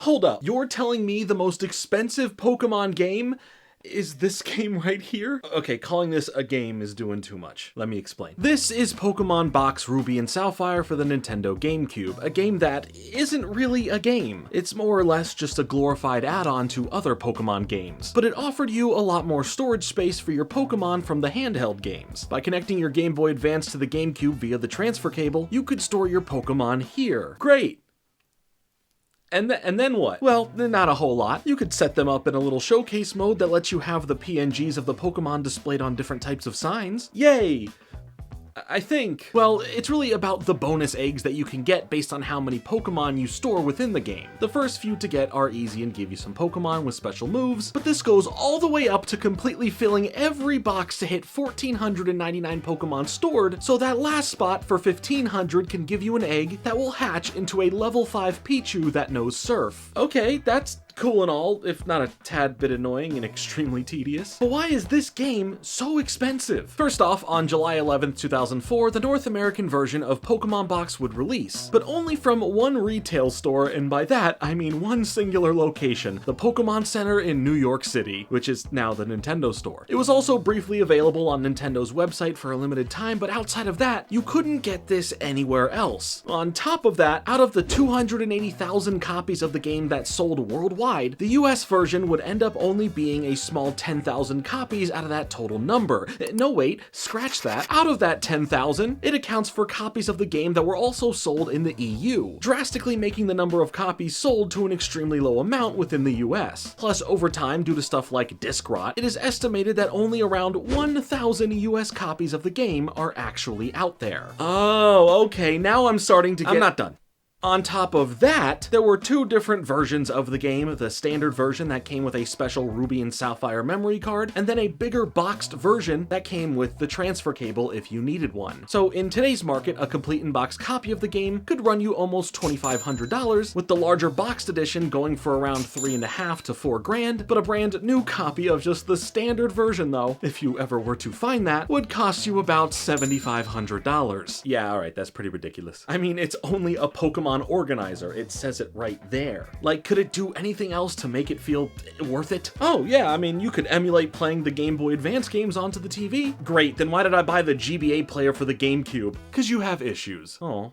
Hold up, you're telling me the most expensive Pokemon game is this game right here? Okay, calling this a game is doing too much. Let me explain. This is Pokemon Box Ruby and Sapphire for the Nintendo GameCube, a game that isn't really a game. It's more or less just a glorified add-on to other Pokemon games, but it offered you a lot more storage space for your Pokemon from the handheld games. By connecting your Game Boy Advance to the GameCube via the transfer cable, you could store your Pokemon here. Great! And then what? Well, not a whole lot. You could set them up in a little showcase mode that lets you have the PNGs of the Pokemon displayed on different types of signs. Yay! I think. Well, it's really about the bonus eggs that you can get based on how many Pokemon you store within the game. The first few to get are easy and give you some Pokemon with special moves, but this goes all the way up to completely filling every box to hit 1,499 Pokemon stored, so that last spot for 1,500 can give you an egg that will hatch into a level 5 Pichu that knows Surf. Okay, that's cool and all, if not a tad bit annoying and extremely tedious. But why is this game so expensive? First off, on July 11th, 2004, the North American version of Pokemon Box would release, but only from one retail store, and by that, I mean one singular location, the Pokemon Center in New York City, which is now the Nintendo store. It was also briefly available on Nintendo's website for a limited time, but outside of that, you couldn't get this anywhere else. On top of that, out of the 280,000 copies of the game that sold worldwide, the US version would end up only being a small 10,000 copies out of that total number. No wait, scratch that. Out of that 10,000, it accounts for copies of the game that were also sold in the EU, drastically making the number of copies sold to an extremely low amount within the US. Plus, over time, due to stuff like disc rot, it is estimated that only around 1,000 US copies of the game are actually out there. Oh, okay, now I'm starting to get— I'm not done. On top of that, there were two different versions of the game, the standard version that came with a special Ruby and Sapphire memory card, and then a bigger boxed version that came with the transfer cable if you needed one. So in today's market, a complete in-box copy of the game could run you almost $2,500, with the larger boxed edition going for around $3.5 to $4 grand, but a brand new copy of just the standard version though, if you ever were to find that, would cost you about $7,500. Yeah, alright, that's pretty ridiculous. I mean, it's only a Pokemon organizer, it says it right there. Like, could it do anything else to make it feel worth it? Oh yeah, I mean, you could emulate playing the Game Boy Advance games onto the TV. Great, then why did I buy the GBA player for the GameCube? 'Cause you have issues. Oh.